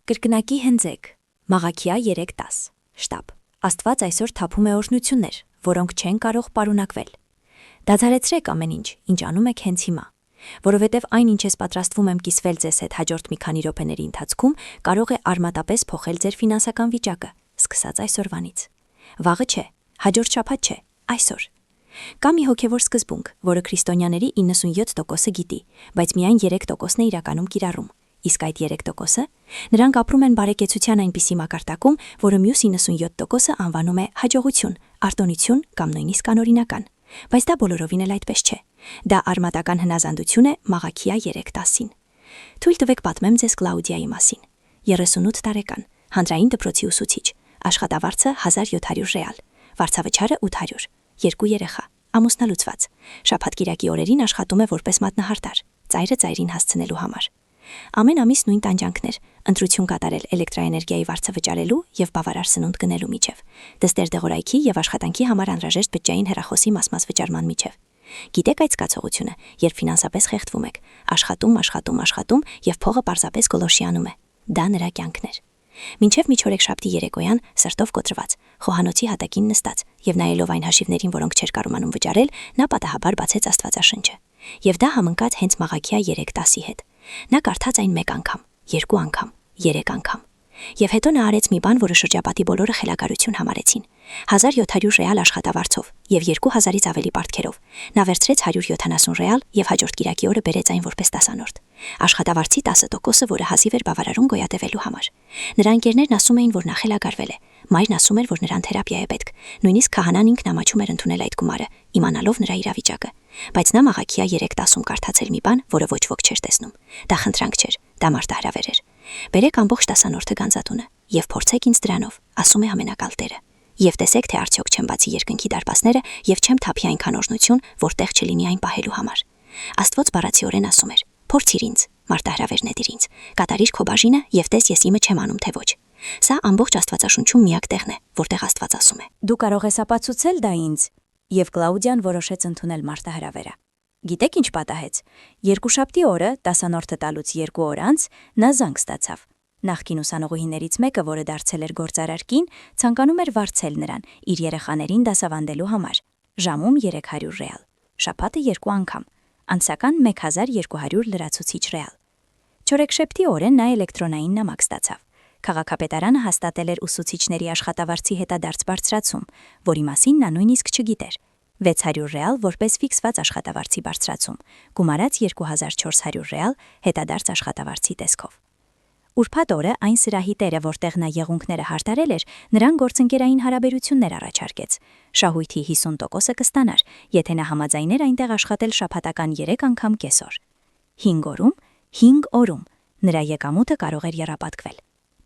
Կրկնակի հենձեք, մաղաքիա 3:10, շտապ, Աստված այսօր թափում է օրհնություններ, որոնք չեն կարող պարունակվել։ Դադարեցրեք ամեն ինչ, ինչ անում եք հենց հիմա, որովհետև այն, ինչ ես պատրաստվում եմ կիսվել ձեզ հետ հաջորդ մի քանի րոպեների ընթացքում, կարող է արմատապես փոխել ձեր ֆինանսական վիճակը, սկսած այսօրվանից։ Վաղը չէ, հաջորդ շաբաթ չէ, այսօր։ Կա մի հոգևոր սկզբունք, որը քրիստոնյաների 97%-ը գիտի, բայց միայն 3%-ն է իրականում կիրառում։ Իսկ այդ 3%-ը նրանք ապրում են բարեկեցության այնպիսի մակարդակում, որը մյուս 97%-ը անվանում է հաջողություն, արտոնություն կամ նույնիսկ անօրինական։ Բայց դա բոլորովին էլ այդպես չէ։ Դա արմատական հնազանդություն է մաղաքիա 3:10-ին։ Թույլ տվեք պատմեմ ձեզ Կլաուդիայի մասին։ 38 տարեկան, հանրային դպրոցի ուսուցիչ, աշխատավարձը 1700 ռեալ, վարձավճարը 800, 2 երեխա, ամուսնալուծված, շաբաթ-կիրակի օրերին աշխատում է որպես մատնահարդար, ծայրը ծայրին հասցնելու համար։ Ամեն ամիս նույն տանջանքներ, ընտրություն կատարել էլեկտրաէներգիայի վարձը վճարելու եւ բավարար սնունդ գնելու միջև, դստեր դեղորայքի եւ աշխատանքի համար անհրաժեշտ բջջային հեռախոսի մաս վճարման միջև։ Գիտեք այդ զգացողությունը, երբ ֆինանսապես խեղդվում եք, աշխատում եւ փողը պարզապես գոլորշի անում է։ Դա նրա կյանքն էր։ Մինչև միջօրեքշաբթի երեկոյան սրտով կոտրված, խոհանոցի հատակին նստած եւ նայելով այն հաշիվներին, որոնք չէր կարողանում վճարել, նա պատահաբար բացեց Աստվածաշնչը։ Եվ դա համընկած հենց մաղաքիա 3:10-ի հետ։ Նա կարդաց այն 1 անգամ, 2 անգամ, 3 անգամ։ Եվ հետո նա արեց մի բան, որը շրջապատի բոլորը խելագարություն համարեցին։ 1700 ռեալ աշխատավարձով եւ 2000-ից ավելի պարտքերով։ Նա վերցրեց 170 ռեալ եւ հաջորդ կիրակի օրը բերեց այն որպես տասանորդ։ Աշխատավարձի 10%-ը, որը հազիվ էր բավարարում գոյատևելու համար։ Նրա ընկերներն ասում էին, որ նա խելագարվել է։ Մայրն ասում էր, որ նրան թերապիա է պետք։ Նույնիսկ քահանան ինքն ամաչում էր ընդունել այդ գումարը, իմանալով նրա իրավիճակը։ Բայց նա մաղաքիա 3:10-ում կարդացել մի բան, որը ոչ ոք չէր տեսնում։ Դա խնդրանք չէր, դա մարտահրավեր էր։ Բերեք ամբողջ տասանորդը գանձատունը եւ փորձեք ինձ դրանով, ասում է ամենակալ Տերը։ Եվ տեսեք, թե արդյոք չեմ բացի երկնքի դարպասները եւ չեմ թափի այնքան օրհնություն, որտեղ չլինի այն պահելու համար։ Աստված բառացիորեն ասում էր. «Փորձիր ինձ, մարտահրավերն է դիր ինձ, կատարիր քո բաժինը եւ տես ես իմը չեմ անում թե ոչ»։ Սա ամբողջ Աստվածաշունչում միակ տեղն է, որտեղ Աստված ասում է. Դու կարող ես ապացուցել դա ինձ։ Եվ Կլաուդիան որոշեց ընդունել մարտահրավերը։ Գիտեք ինչ պատահեց։ Երկուշաբթի օրը, տասանորդը տալուց 2 օր անց, նա զանգ ստացավ։ Նախկին ուսանողուհիներից մեկը, որը դարձել էր գործարար կին, ցանկանում էր վարձել նրան իր երեխաներին դասավանդելու համար։ Ժամում 300 ռեալ, շաբաթը 2 անգամ, ամսական 1200 լրացուցիչ ռեալ։ Չորեքշաբթի օրը նա էլեկտրոնային նամակ ստացավ։ Քաղաքապետարանը հաստատել էր ուսուցիչների աշխատավարձի հետադարձ բարձրացում, որի մասին նա նույնիսկ չգիտեր։ 600 ռեալ որպես ֆիքսված աշխատավարձի բարձրացում, գումարած 2400 ռեալ հետադարձ աշխատավարձի տեսքով։ Ուրբաթ օրը այն սրահի տերը, որտեղ նա եղունգները հարդարել էր, նրան գործընկերային հարաբերություններ առաջարկեց։ Շահույթի 50%-ը կստանար, եթե նա համաձայներ այնտեղ աշխատել շաբաթական 3 անգամ կեսօր։ 5 օրում, 5 օրում նրա եկամուտը կարող էր եռապատկվել։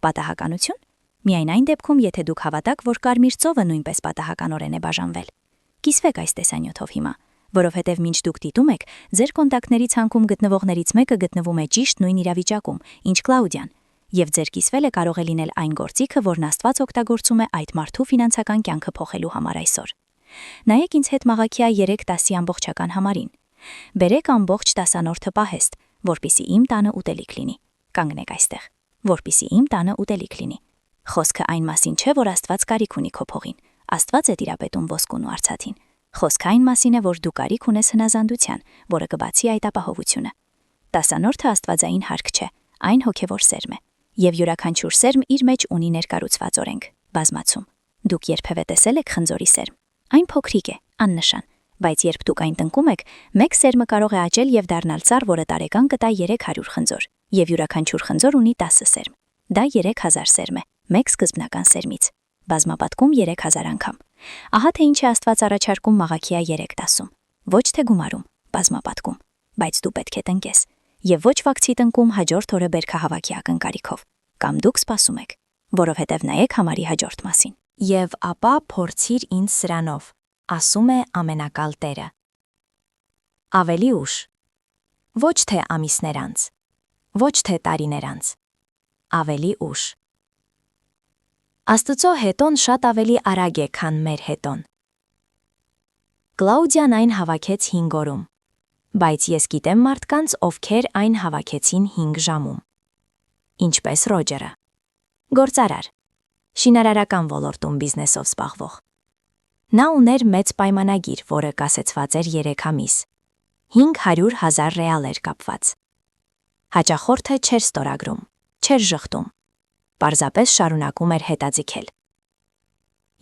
Պատահականություն։ Միայն այն դեպքում, եթե դուք հավատաք, որ Կարմիր ծովը նույնպես պատահականորեն է բաժանվել։ Կիսվեք այս տեսանյութով հիմա, որովհետև մինչ դուք դիտում եք, ձեր կոնտակտների ցանկում գտնվողներից մեկը գտնվում է ճիշտ նույն իրավիճակում, ինչ Կլաուդիան, եւ ձեր կիսվելը կարող է լինել այն գործիքը, որն Աստված օգտագործում է այդ մարդու ֆինանսական կյանքը փոխելու համար այսօր։ Նայեք ինձ հետ մաղաքիա 3:10-ի ամբողջական համարին։ Բերեք ամբողջ տասանորդը պահեստ, որպիսի իմ տանը ուտելիք լինի։ Կանգնեք այստեղ, որպիսի իմ տանը ուտելիք լինի։ Խոսքը այն մասին չէ, որ Աստված կարիք ունի քո փողին։ Աստված է տիրապետում ոսկուն ու արծաթին։ Խոսքը այն մասին է, որ դու կարիք ունես հնազանդության, որը կբացի այդ ապահովությունը։ Տասանորդը աստվածային հարկ չէ, այն հոգևոր սերմ է։ Եվ յուրաքանչյուր սերմ իր մեջ ունի ներկառուցված օրենք, բազմացում։ Դուք երբևէ տեսել եք խնձորի սերմ։ Այն փոքրիկ է, աննշան, բայց երբ դուք այն տնկում եք, մեկ սերմը կարող է աճել եւ դառնալ ծառ, որը տարեկան կտա 300 խնձոր, եւ յուրաքանչյուր խնձոր ունի 10 սերմ։ Դա 3000 սերմ է, մեկ սկզբնական սերմից։ Բազմապատկում 3000 անգամ։ Ահա թե ինչ է Աստված առաջարկում մաղաքիա 3:10-ում։ Ոչ թե գումարում, բազմապատկում, բայց դու պետք է տնկես, եւ ոչ վակցի տնկում հաջորդ օրը բերքահավաքի ակնկալիքով, կամ դուք սպասում եք, որովհետև նայեք համարի հաջորդ մասին։ Եվ ապա փորձիր ինձ սրանով, ասում է ամենակալ Տերը։ Ավելի ուշ։ Ոչ թե ամիսներ անց, ոչ թե տարիներ անց, ավելի ուշ։ Աստծո հետոն շատ ավելի արագ է, քան մեր հետոն։ Կլաուդիան այն հավաքեց 5 օրում, բայց ես գիտեմ մարդկանց, ովքեր այն հավաքեցին 5 ժամում։ Ինչպես Ռոջերը։ Գործարար։ Շինարարական ոլորտում բիզնեսով զբաղվող։ Նա ուներ մեծ պայմանագիր, որը կասեցված էր 3 ամիս։ 500,000 ռեալ էր կապված։ Հաճախորդը չէր ստորագրում, չէր ժխտում։ Պարզապես շարունակում էր հետաձգել։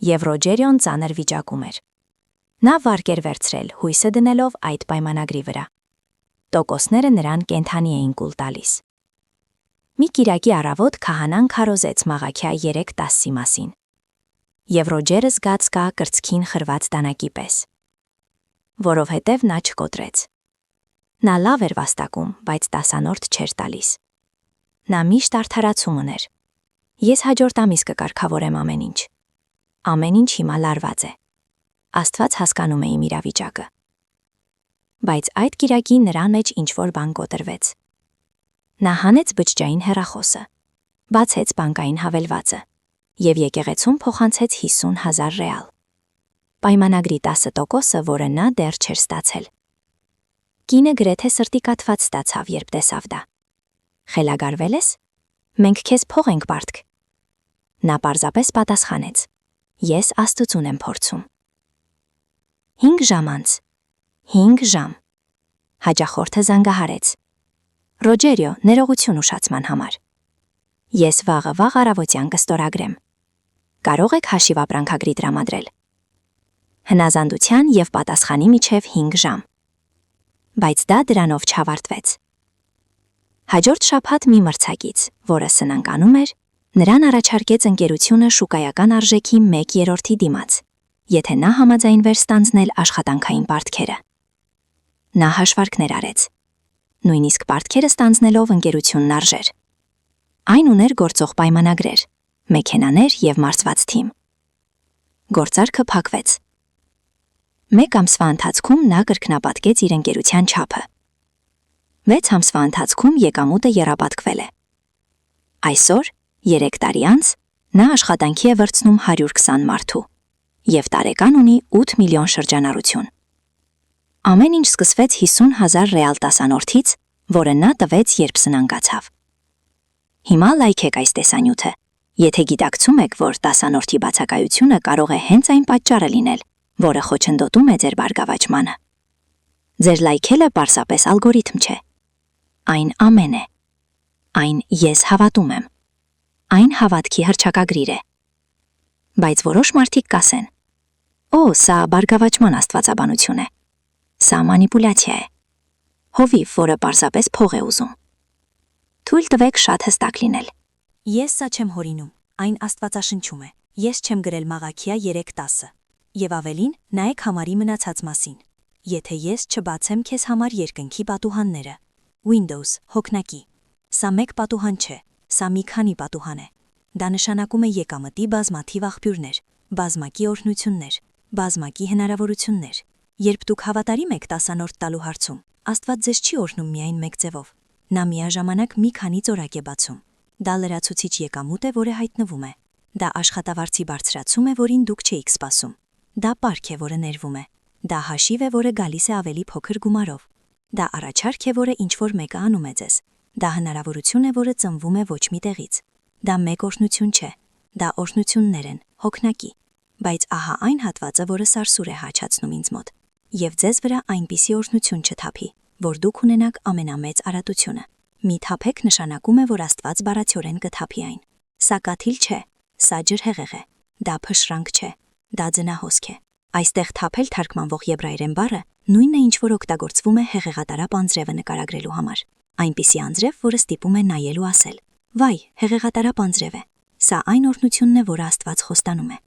Եվ Ռոջերիոն ծանր վիճակում էր։ Նա վարկ էր վերցրել, հույսը դնելով այդ պայմանագրի վրա։ Տոկոսները նրան կենդանի էին կուլ տալիս։ Մի կիրակի առավոտ քահանան քարոզեց Մաղաքիա 3:10-ի մասին։ Եվ Ռոջերը զգաց կա կրծքին խրված դանակի պես։ Որովհետև նա չկոտրեց։ Նա լավ էր վաստակում, բայց տասանորդ չէր տալիս։ Նա միշտ արդարացում ուներ։ Ես հաջորդ ամիս կկարգավորեմ ամեն ինչ։ Ամեն ինչ հիմա լարված է։ Աստված հասկանում է իմ իրավիճակը։ Բայց այդ կիրակի նրան մեջ ինչ-որ բան կոտրվեց։ Նա հանեց բջջային հեռախոսը, բացեց բանկային հավելվածը և եկեղեցում փոխանցեց 50,000 ռեալ։ Պայմանագրի 10%-ը, որը նա դեռ չէր ստացել։ Կինը գրեթե սրտի կաթված ստացավ, երբ տեսավ դա։ Խելագարվել ես։ Մենք քեզ փող ենք պարտք։ Նա պարզապես պատասխանեց. Ես Աստծուն եմ փորձում։ 5 ժամ անց։ 5 ժամ։ Հաճախորդը զանգահարեց. Ռոջերիո, ներողություն ուշացման համար։ Ես վաղ առավոտյան կստորագրեմ։ Կարող եք հաշիվ ապրանքագրի տրամադրել։ Հնազանդության և պատասխանի միջև 5 ժամ։ Բայց դա դրանով չավարտվեց։ Հաջորդ շաբաթ մի մրցակից, որը սնանկանում էր, նրան առաջարկեց ընկերությունը շուկայական արժեքի 1/3-ի դիմաց, եթե նա համաձայնվեր ստանձնել աշխատանքային պարտքերը։ Նա հաշվարկներ արեց։ Նույնիսկ պարտքերը ստանձնելով ընկերությունն արժեր։ Այն ուներ գործող պայմանագրեր, մեքենաներ և մարզված թիմ։ Գործարքը փակվեց։ 1 ամսվա ընթացքում նա կրկնապատկեց իր ընկերության չափը։ 6 ամսվա ընթացքում եկամուտը եռապատկվել է։ Այսօր, 3 տարի անց, նա աշխատանքի է վրցնում 120 մարդու և տարեկան ունի 8 միլիոն շրջանառություն։ Ամեն ինչ սկսվեց 50,000 ռեալ տասանորդից, որը նա տվեց, երբ սնանկացավ։ Հիմա լայքեք այս տեսանյութը, եթե գիտակցում եք, որ տասանորդի բացակայությունը կարող է հենց այն պատճառը լինել, որը խոչընդոտում է ձեր բարգավաճմանը։ Ձեր լայքելը պարզապես ալգորիթմ չէ։ Այն ամեն է։ Այն ես հավատում եմ։ Այն հավատքի հռչակագրիր է։ Բայց որոշ մարդիկ կասեն. «Օ, սա բարգավաճման աստվածաբանություն է։ Սա մանիպուլյացիա է։ Հովիվ, որը պարզապես փող է ուզում»։ Թույլ տվեք շատ հստակ լինել։ Ես սա չեմ հորինում, այն աստվածաշնչում է։ Ես չեմ գրել Մաղաքիա 3:10-ը։ Եվ ավելին, նայեք համարի մնացած մասին։ Եթե ես չբացեմ քեզ համար երկնքի պատուհանները։ Windows, հոգնակի։ Սա մեկ պատուհան չէ, սա մի քանի պատուհան է։ Դա նշանակում է եկամտի բազմաթիվ աղբյուրներ, բազմակի օրհնություններ, բազմակի հնարավորություններ։ Երբ դուք հավատարիմ եք տասանորդ տալու հարցում, Աստված ձեզ չի օրհնում միայն մեկ ձևով։ Նա միաժամանակ մի քանի ծորակ է բացում։ Դա լրացուցիչ եկամուտ է, որը հայտնվում է։ Դա աշխատավարձի բարձրացում է, որին դուք չէիք սպասում։ Դա պարկ է, որը ներվում է։ Դա հաշիվ է, որը գալիս է ավելի փոքր գումարով։ Դա առաջարկ է, որը ինչ-որ մեկը անում է ձեզ։ Դա հնարավորություն է, որը ծնվում է ոչ մի տեղից։ Դա մեկ օրհնություն չէ։ Դա օրհնություններ են, հոգնակի։ Բայց ահա այն հատվածը, որը սարսուր է հաչացնում ինձ մոտ։ Եվ ձեզ վրա այնպիսի օրհնություն չթափի, որ դուք ունենաք ամենամեծ արատությունը։ Մի թափեք նշանակում է, որ Աստված բառացիորեն կթափի այն։ Սա կաթիլ չէ, սա ջրհեղեղ է, դա փշրանք չէ, դա ձնահոսք է։ Այստեղ թափել թարգմանվող եբրայերեն բառը նույնն է, ինչ որ օգտագործվում է հեղեղատարապ անձրևը նկարագրելու համար։ Այնպիսի անձրև, որը ստիպում է նայել ու ասել. «Վայ, հեղեղատարապ անձրև է»։ Սա այն օրհնությունն է, որը Աստված խոստանում է։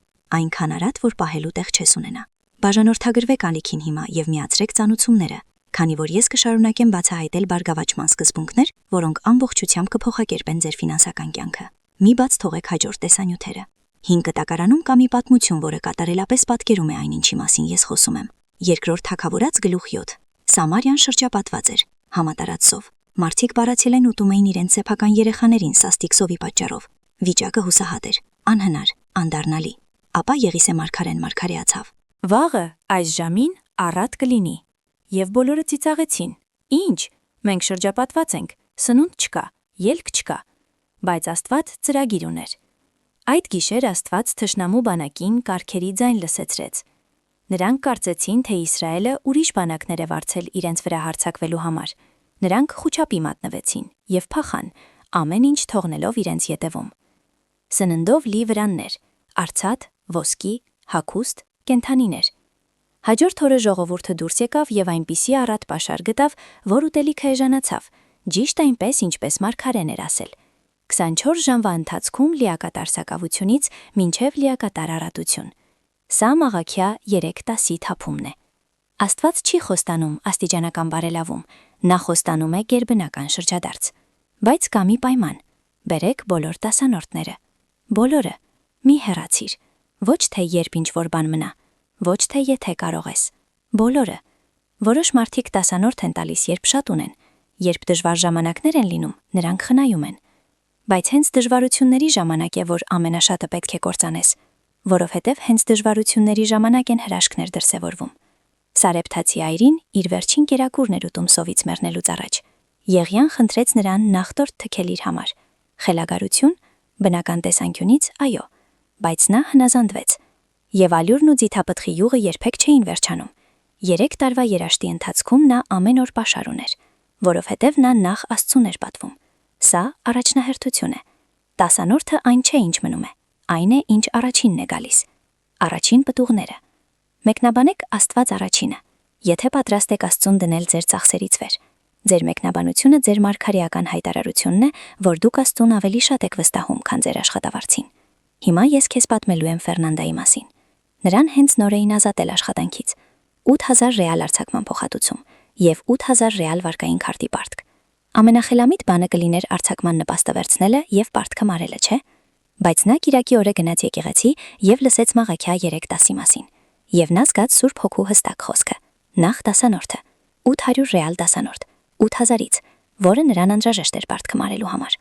Այնքան արատ, որ պահելու տեղ չես ունենա։ Բաժանորդագրվեք ալիքին հիմա եւ միացրեք ծանուցումները, քանի որ ես կշարունակեմ բացահայտել բարգավաճման սկզբունքներ, որոնք ամբողջությամբ կփոխակերպեն ձեր ֆինանսական կյանքը։ Մի բաց թողեք հաջորդ տեսանյութերը։ 5 կտակարանում կա մի պատմություն, որը կատարելապես պատկերում է այն, ինչի մասին ես խոսում եմ։ Երկրորդ Թագավորաց գլուխ 7։ Սամարիան շրջապատված էր, համատարած սով։ Մարդիկ բառացել են ուտում էին իրենց սեփական երեխաներին սաստիկ սովի պատճառով։ Վիճակը հուսահատ էր, անհնար, անդառնալի։ Ապա Եղիսե մարգարեն մարգարեացավ. Վաղը այս ժամին առատ կլինի։ Եվ բոլորը ծիծաղեցին. Ինչ, մենք շրջապատված ենք, սնունդ չկա, ելք չկա։ Բայց Աստված ծրագիր ուներ։ Այդ գիշեր Աստված թշնամու բանակին կարգերի ձայն լսեցրեց։ Նրանք կարծեցին, թե Իսրայելը ուրիշ բանակներ է վարձել իրենց վրա հարձակվելու համար։ Նրանք խուճապի մատնվեցին եւ փախան, ամեն ինչ թողնելով իրենց ետևում։ Սննդով լի վրաններ, արծաթ, ոսկի, հագուստ, կենդանիներ։ Հաջորդ օրը ժողովուրդը դուրս եկավ եւ այնպիսի առատ պաշար գտավ, որ ուտելիքը էժանացավ, ճիշտ այնպես, ինչպես մարգարեն էր ասել։ 24 ժամվա ընթացքում լիակատար սակավությունից մինչև լիակատար առատություն։ Սա Մաղաքիա 3:10-ի թափումն է։ Աստված չի խոստանում աստիճանական բարելավում, նա խոստանում է գերբնական շրջադարձ։ Բայց կա մի պայման. բերեք բոլոր դասանորդները։ Բոլորը, մի հեռացիր, ոչ թե երբ ինչ-որ բան մնա, ոչ թե եթե կարող ես։ Բոլորը։ Որոշ մարդիկ դասանորդ են տալիս, երբ շատ ունեն, երբ դժվար ժամանակներ են լինում, նրանք խնայում են։ Բայց հենց դժվարությունների ժամանակ է, որ ամենաշատը պետք է կործանես, որովհետև հենց դժվարությունների ժամանակ են հրաշքներ դրսևորվում։ Սարեփթացի այրին իր վերջին կերակուրն էր ուտում սովից մեռնելուց առաջ։ Եղիան խնդրեց նրան նախտորդ թքել իր համար։ Խելագարություն, բնական տեսանկյունից այո, բայց նա հնազանդվեց։ Եվ ալյուրն ու ձիթապտղի յուղը երբեք չէին վերջանում։ 3 տարվա երաշտի ընթացքում նա ամեն օր պաշար ուներ, որովհետև նա նախ Աստծուն էր պատվում։ Սա առաջնահերթություն է։ Դասանորդը այն չէ, ինչ մնում է, այն է, ինչ առաջինն է գալիս։ Առաջին պտուղները։ Մեկնաբանեք Աստված առաջինը, եթե պատրաստ եք Աստծուն դնել ձեր ծախսերից վեր։ Ձեր մեկնաբանությունը ձեր մարգարեական հայտարարությունն է, որ դուք Աստծուն ավելի շատ եք վստահում, քան ձեր աշխատավարձին։ Հիմա ես քեզ պատմելու եմ Ֆերնանդայի մասին։ Նրան հենց նոր էին ազատել աշխատանքից։ 8000 ռեալ արձակման փոխհատուցում եւ 8000 ռեալ վարկային քարտի պարտք։ Ամենախելամիտ բանը կլիներ արձակման նպաստը վերցնելը եւ պարտքը մարելը, չէ՞։ Բայց նա Կիրակի օրը գնաց եկեղեցի եւ լսեց Մաղաքիա 3:10-ի մասին։ Եվ նա զգաց Սուրբ Հոգու հստակ խոսքը։ Նախ դասանորդը, 800 ռեալ դասանորդ, 8000-ից, որը նրան անհրաժեշտ էր պարտքը մարելու համար։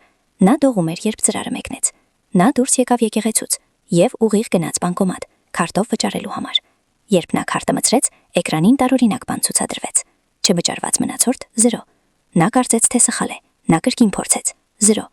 Նա դողում էր, երբ ծրարը մեկնեց։ Նա դուրս եկավ եկեղեցուց եւ ուղիղ գնաց բանկոմատ, քարտով վճարելու համար։ Երբ նա քարտը մցրեց, էկրանին տարօրինակ բան ցուցադրվեց։ Չվճարված մնացորդ 0։ Նա կարծեց, թե սխալ է։ Նա կրկին փորձեց 0։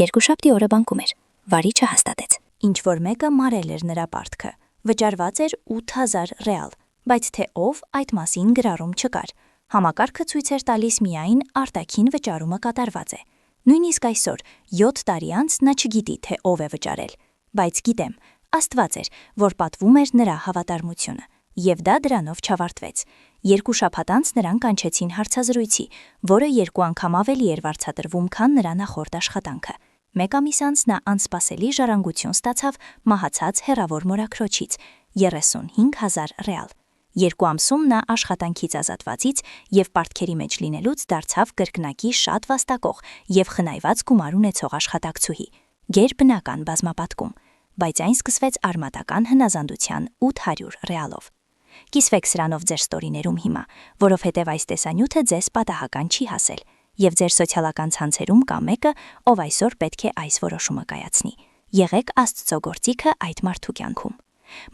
Երկուշաբթի օրը բանկում էր։ Վարի չհաստատեց։ Ինչ որ մեկը մարել էր նրա պարտքը։ Վճարված էր 8000 ռեալ, բայց թե ով այդ մասին գրառում չկար։ Համակարգը ցույց էր տալիս միայն արտաքին վճարումը կատարված է։ Նույնիսկ այսօր 7 տարի անց նա չգիտի, թե ով է վճարել, բայց գիտեմ, Աստված էր, որ պատվում էր նրա հավատարմությունը, եւ դա դրանով չավարտվեց։ 2 շաբաթ անց նրան կանչեցին հարցազրույցի, որը 2 անգամ ավելի էր վարձատրվում, քան նրա նախորդ աշխատանքը։ 1 ամիս անց նա անսպասելի ժառանգություն ստացավ մահացած հեռավոր մորաքրոջից 35000 ռեալ։ 2 ամսում նա աշխատանքից ազատվածից եւ պարտքերի մեջ լինելուց դարձավ կրկնակի շատ վաստակող եւ խնայված գումար ունեցող աշխատակցուհի։ Գերբնական բազմապատկում, բայց այն սկսվեց արմատական հնազանդության 800 ռեալով։ Կիսվեք սրանով ձեր ստորիներում հիմա, որովհետև այս տեսանյութը ձեզ պատահական չի հասել, եւ ձեր սոցիալական ցանցերում կա մեկը, ով այսօր պետք է այս որոշումը կայացնի։ Եղեք Աստծո գործիքը այդ մարդու կյանքում։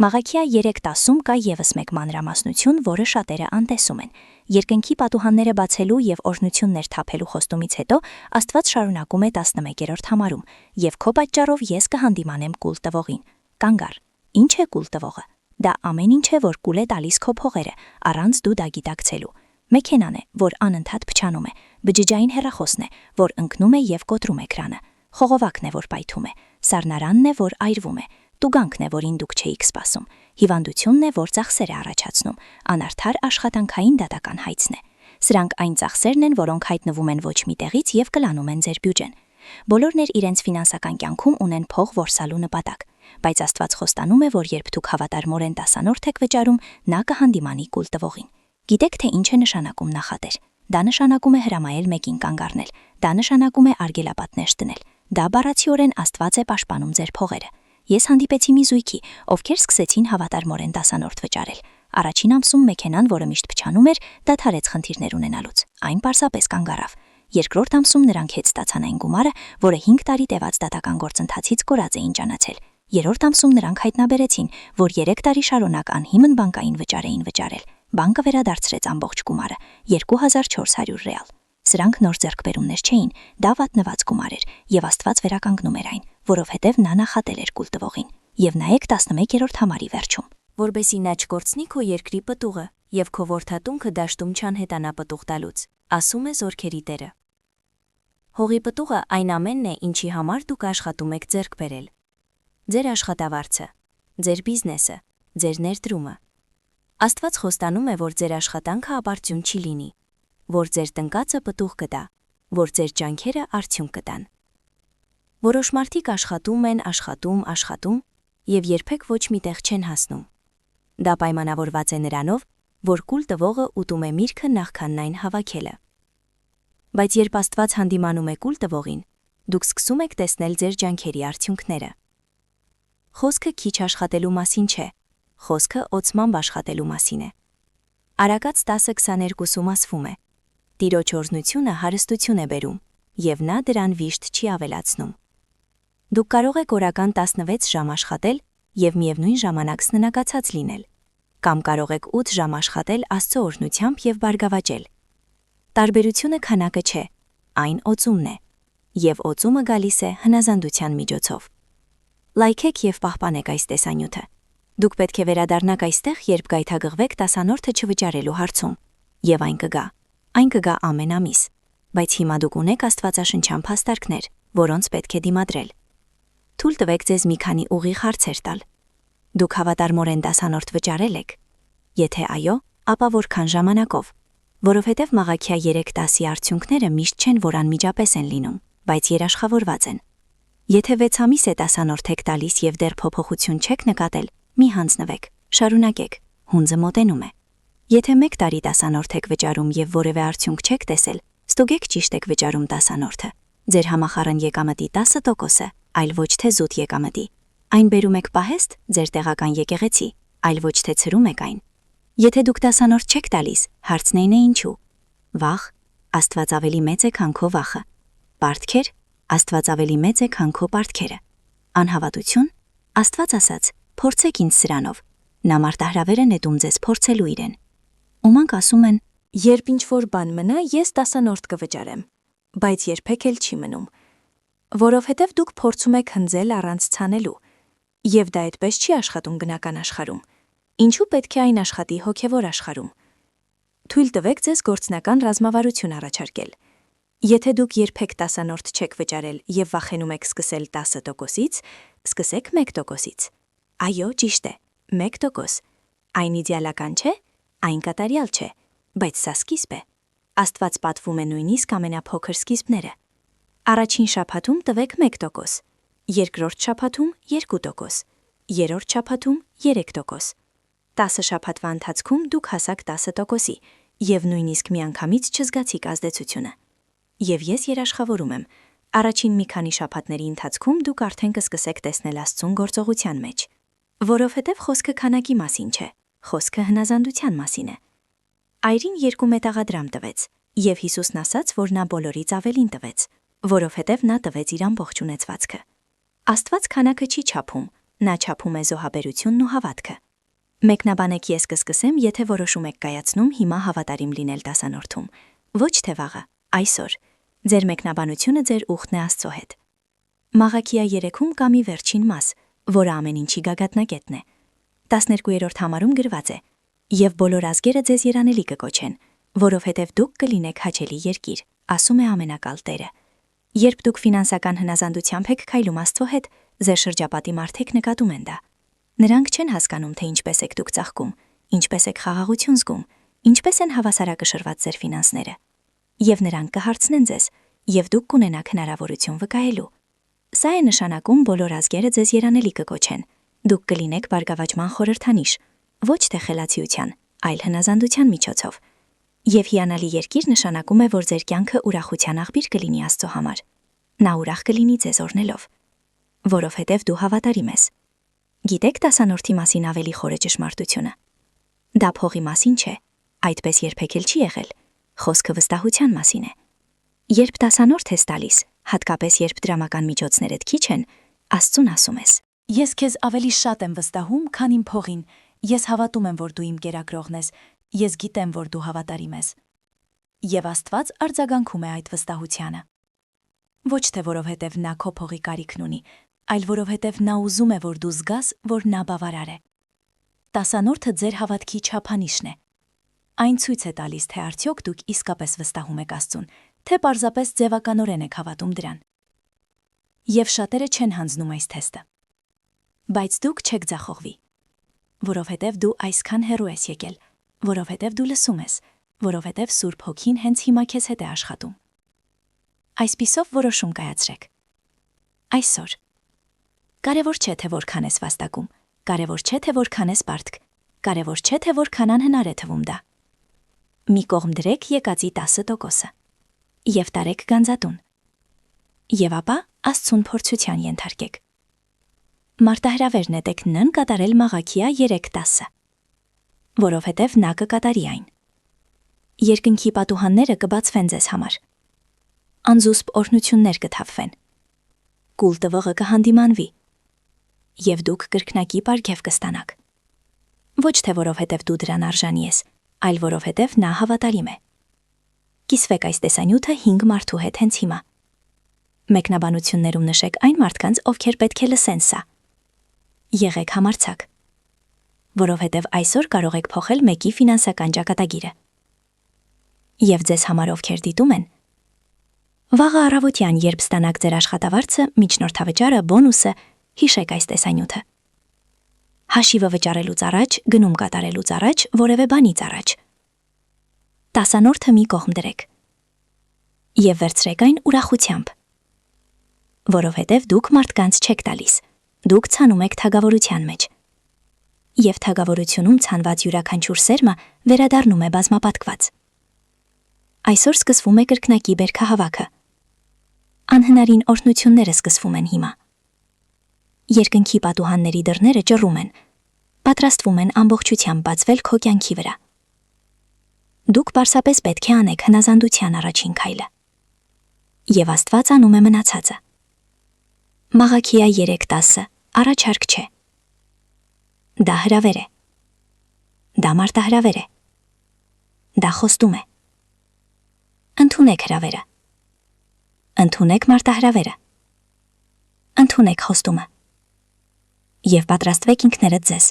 Մաղաքիա 3:10-ում կա եւս մեկ մանրամասնություն, որը շատերը անտեսում են։ Երկնքի պատուհանները բացելու եւ օրհնություններ թափելու խոստումից հետո Աստված շարունակում է 11-րդ համարում, եւ քո պատճառով ես կհանդիմանեմ կուլ տվողին։ Կանգար։ Ինչ է կուլ տվողը։ Դա ամեն ինչ է, որ կուլ է տալիս քո փողերը, առանց դու դա գիտակցելու։ Մեքենան է, որ անընդհատ փչանում է, բջջային հեռախոսն է, որ ընկնում է եւ կոտրում էկրանը, խողովակն է, որ պայթում է, սառնարանն է, որ այրվում է, տուգանքն է, որին դուք չէիք սպասում, հիվանդությունն է, որ ծախսեր է առաջացնում, անարդար աշխատանքային դատական հայցն է։ Սրանք այն ծախսերն են, որոնք հայտնվում են ոչ մի տեղից եւ կլանում են ձեր բյուջեն։ Բոլորներ իրենց ֆինանսական կյանքում ունեն փող որսալու նպատակ, բայց Աստված խոստանում է, որ երբ դուք հավատարմորեն դասանորդ եք վճարում, նա կհանդիմանի կուլ տվողին։ Գիտեք, թե ինչ է նշանակում նախատեր։ Դա նշանակում է հրամայել մեկին կանգ առնել, դա նշանակում է արգելապատներ դնել։ Դա բառացիորեն Աստված է պաշտպանում ձեր փողերը։ Ես հանդիպեցի մի զույգի, ովքեր սկսեցին հավատարմորեն դասանորդ վճարել։ Առաջին ամսում մեքենան, որը միշտ փչանում էր, դադարեց խնդիրներ ունենալուց։ Այն պարզապես կանգ առավ։ Երկրորդ ամսում նրանք հետ ստացան այն գումարը, որը 5 տարի տևած դատական գործընթացից կորած էին ճանաչել։ Երրորդ ամսում նրանք հայտնաբերեցին, որ 3 տարի շարունակ անհիմն բանկային վճար էին վճարել։ Բանկը վերադարձրեց ամբողջ գումարը՝ 2400 ռեալ։ Սրանք նոր ձեռքբերումներ չէին, դա վատնված գումար էր, եւ Աստված վերականգնում էր այն, որովհետև նա նախատել էր կուլ տվողին, եւ նայեք 11-րդ համարի վերջում։ Որբեսի նա չկորցնի քո երկրի պտուղը, եւ քո որդատունքը դաշտում չանհետանա պտուղ տալուց, ասում է Զորքերի Տերը։ Հողի պտուղը այն ամենն է, ինչի համար դուք աշխատում եք ձեռք բերել։ Ձեր աշխատավարձը, ձեր բիզնեսը, ձեր ներդրումը։ Աստված խոստանում է, որ ձեր աշխատանքը ապարդյուն չի լինի, որ ձեր տնկածը պտուղ կտա, որ ձեր ջանքերը արդյունք կտան։ Որոշ մարդիկ աշխատում են, աշխատում եւ երբեք ոչ միտեղ չեն հասնում։ Դա պայմանավորված է նրանով, որ կուլ տվողը ուտում է միրգը նախքան այն հավաքելը։ Բայց երբ Աստված հանդիմանում է կուլ տվողին, դուք սկսում եք տեսնել ձեր ջանքերի արդյունքները։ Խոսքը քիչ աշխատելու մասին չէ, խոսքը օծմամբ աշխատելու մասին է։ Արագած 10:22-ում ասվում է. Տիրոջ օրհնությունը հարստություն է բերում, եւ նա դրան վիշտ չի ավելացնում։ Դուք կարող եք օրական 16 ժամ աշխատել եւ միևնույն ժամանակ սննակացած լինել, կամ կարող եք 8 ժամ աշխատել Աստծո օրհնությամբ եւ բարգավաճել։ Տարբերությունը քանակը չէ, այն օծումն է, եւ օծումը գալիս է հնազանդության միջոցով։ Լայքեք եւ պահպանեք այս տեսանյութը։ Դուք պետք է վերադառնաք այստեղ, երբ գայթակղվեք տասանորդը չվճարելու հարցում, եւ այն կգա ամեն ամիս, բայց հիմա դուք ունեք աստվածաշնչյան փաստարկներ, որոնց պետք է դիմադրել։ Թույլ տվեք ձեզ մի քանի ուղիղ հարցեր տալ։ Դուք հավատարմորեն տասանորդ վճարել եք։ Եթե այո, ապա որքան ժամանակով, որովհետև Մաղաքիա 3:10-ի արդյունքները միշտ չեն, որ անմիջապես են լինում, բայց երաշխավորված են։ Եթե 6 ամիս է տասանորդ եք տալիս եւ դեռ փոփոխություն չեք նկատել, մի հանձնվեք, շարունակեք, հունձը մոտենում է։ Եթե 1 տարի տասանորդ եք վճարում եւ որևէ արդյունք չեք տեսել, ստուգեք ճիշտ եք վճարում տասանորդը։ Ձեր համախառն եկամտի 10%, այլ ոչ թե զուտ եկամտի։ Այն բերում եք պահեստ ձեր տեղական եկեղեցի, այլ ոչ թե ցրում եք այն։ Եթե դուք տասանորդ չեք տալիս, հարցն այն է ինչու։ Վախ, Աստված ավելի մեծ է, քան քո վախը։ Պարտքեր, Աստված ավելի մեծ է, քան քո պարտքերը։ Անհավատություն, Աստված ասաց. «Փորձեք ինձ սրանով»։ Նա մարտահրավեր է նետում ձեզ փորձելու իրեն։ Ոմանք ասում են. «Երբ ինչ-որ բան մնա, ես տասանորդ կվճարեմ», բայց երբեք էլ չի մնում։ Որովհետև դուք փորձում եք հնձել առանց ցանելու, եւ դա այդպես չի աշխատում բնական աշխարհում։ Ինչու պետք է այն աշխատի հոգևոր աշխարհում։ Թույլ տվեք ձեզ գործնական ռազմավարություն առաջարկել։ Եթե դուք երբեք տասանորդ չեք վճարել եւ վախենում եք սկսել 10%-ից, սկսեք 1%-ից։ Այո, ճիշտ է, 1%։ Այն իդեալական չէ, այն կատարյալ չէ, բայց սա սկիզբ է։ Աստված պատվում է նույնիսկ ամենափոքր սկիզբները։ Առաջին շաբաթում տվեք 1%, երկրորդ շաբաթում 2%, երրորդ շաբաթում 3%։ 10 շաբաթվա ընթացքում դուք հասաք 10%-ի եւ նույնիսկ միանգամից չզգացիք ազդեցությունը։ Եվ ես երաշխավորում եմ, առաջին մի քանի շաբաթների ընթացքում դուք արդեն կսկսեք տեսնել Աստծուն գործողության մեջ, որովհետև խոսքը քանակի մասին չէ, խոսքը հնազանդության մասին է։ Այրին 2 մետաղադրամ տվեց, եւ Հիսուսն ասաց, որ նա բոլորից ավելին տվեց, որովհետև նա տվեց իր ամբողջ ունեցվածքը։ Աստված քանակը չի չափում, նա չափում է զոհաբերությունն ու հավատքը։ Մեկնաբանեք ես կսկսեմ, եթե որոշում եք կայացնում հիմա հավատարիմ լինել տասանորդում, ոչ թե վաղը, այսօր։ Ձեր մեկնաբանությունը ձեր ուխտն է Աստծո հետ։ Մաղաքիա 3-ում կա մի վերջին մաս, որը ամեն ինչի գագաթնակետն է։ 12-րդ համարում գրված է. «Եվ բոլոր ազգերը ձեզ երանելի կկոչեն, որովհետև դուք կլինեք հաճելի երկիր», ասում է Ամենակալ Տերը։ Երբ դուք ֆինանսական հնազանդությամբ եք քայլում Աստծո հետ, ձեր շրջապատի մարդիկ նկատում են դա։ Նրանք չեն հասկանում, թե ինչպես եք դուք ծաղկում, ինչպես եք խաղաղություն զգում, ինչպես են հավասարակշռված ձեր ֆինանսները։ Եվ նրանք կհարցնեն ձեզ, եւ դուք կունենաք հնարավորություն վկայելու։ Սա է նշանակում բոլոր ազգերը ձեզ երանելի կկոչեն։ Դուք կլինեք բարգավաճման խորհրդանիշ, ոչ թե խելացիության, այլ հնազանդության միջոցով։ Եվ հիանալի երկիր նշանակում է, որ ձեր կյանքը ուրախության աղբյուր կլինի Աստծո համար։ Նա ուրախ կլինի ձեզ օրհնելով, որովհետև դու հավատարիմ ես։ Գիտեք տասանորդի մասին ավելի խորը ճշմարտությունը։ Դա փողի մասին չէ, այդպես երբեք էլ չի եղել։ Խոսքը վստահության մասին է։ Երբ տասանորդ ես տալիս, հատկապես երբ դրամական միջոցներդ քիչ են, Աստծուն ասում ես. «Ես քեզ ավելի շատ եմ վստահում, քան իմ փողին։ Ես հավատում եմ, որ դու իմ կերակրողն ես։ Ես գիտեմ, որ դու հավատարիմ ես»։ Եվ Աստված արձագանքում է այդ վստահությանը։ Ոչ թե որովհետև նա քո փողի կարիքն ունի, այլ որովհետև նա ուզում է, որ դու զգաս, որ նա բավարար է։ Տասանորդը ձեր հավատքի չափանիշն է։ Այն ցույց է տալիս, թե արդյոք դուք իսկապես վստահում եք Աստծուն, թե պարզապես ձևականորեն եք հավատում դրան։ Եվ շատերը չեն հանձնում այս թեստը։ Բայց դուք չեք ձախողվի, որովհետև դու այսքան հեռու ես եկել, որովհետև դու լսում ես, որովհետև Սուրբ Հոգին հենց հիմա քեզ հետ է աշխատում։ Այսպիսով որոշում կայացրեք։ Այսօր կարևոր չէ, թե որքան ես վաստակում, կարևոր չէ, թե որքան ես պարտք, կարևոր չէ, թե որքան անհնար է թվում դա։ Մի կողմ դրեք եկածի 10%-ը և տարեք գանձատուն։ Եվ ապա Աստծուն փորձության ենթարկեք։ Մարտահրավեր նետեք նն կատարել Մաղաքիա 3:10, որովհետև նա կկատարի այն։ Երկնքի պատուհանները կբացվեն ձեզ համար։ Անզուսպ օրհնություններ կթափվեն։ Կուլ տվողը կհանդիմանվի, և դուք կրկնակի պարգև կստանաք։ Ոչ թե որովհետև դու դրան արժանի ես, այլ որովհետև նա հավատարիմ է։ Կիսվեք այս տեսանյութը 5 մարդու հետ հենց հիմա։ Մեկնաբանություններում նշեք այն մարդկանց, ովքեր պետք է լսեն սա։ Եղեք համարձակ, որովհետև այսօր կարող եք փոխել մեկի ֆինանսական ճակատագիրը։ Եվ ձեզ համար ովքեր դիտում են, վաղը առավոտյան, երբ ստանաք ձեր աշխատավարձը, միջնորդավճարը, բոնուսը, հիշեք այս տեսանյութը։ Հաշիվը վճարելուց առաջ, գնում կատարելուց առաջ, որևէ բանից առաջ։ Տասանորդը մի կողմ դրեք և վերցրեք այն ուրախությամբ, որովհետև դուք մարդկանց չեք տալիս, դուք ցանում եք թագավորության մեջ։ Եվ թագավորությունում ցանված յուրաքանչյուր սերմը վերադառնում է բազմապատկված։ Այսօր սկսվում է կրկնակի բերքահավաքը։ Անհնարին օրհնությունները սկսվում են հիմա։ Երկնքի պատուհանների դռները ճռում են, պատրաստվում են ամբողջությամբ բացվել քո կյանքի վրա։ Դուք պարզապես պետք է անեք հնազանդության առաջին քայլը։ Եվ Աստված անում է մնացածը։ Մաղաքիա 3:10 առաջարկ չէ։ Դա հրավեր է։ Դա մարտահրավեր է։ Դա խոստում է։ Ընդունեք հրավերը։ Ընդունեք մարտահրավերը։ Ընդունեք խոստումը։ Եվ պատրաստվեք ինքներդ ձեզ,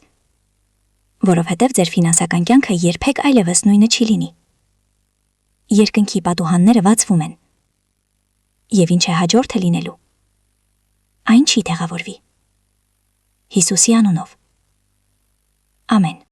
որովհետև ձեր ֆինանսական կյանքը երբեք այլևս նույնը չի լինի։ Երկնքի պատուհանները բացվում են։ Եվ ինչ է հաջորդը լինելու, այն չի տեղավորվի։ Հիսուսի անունով։ Ամեն։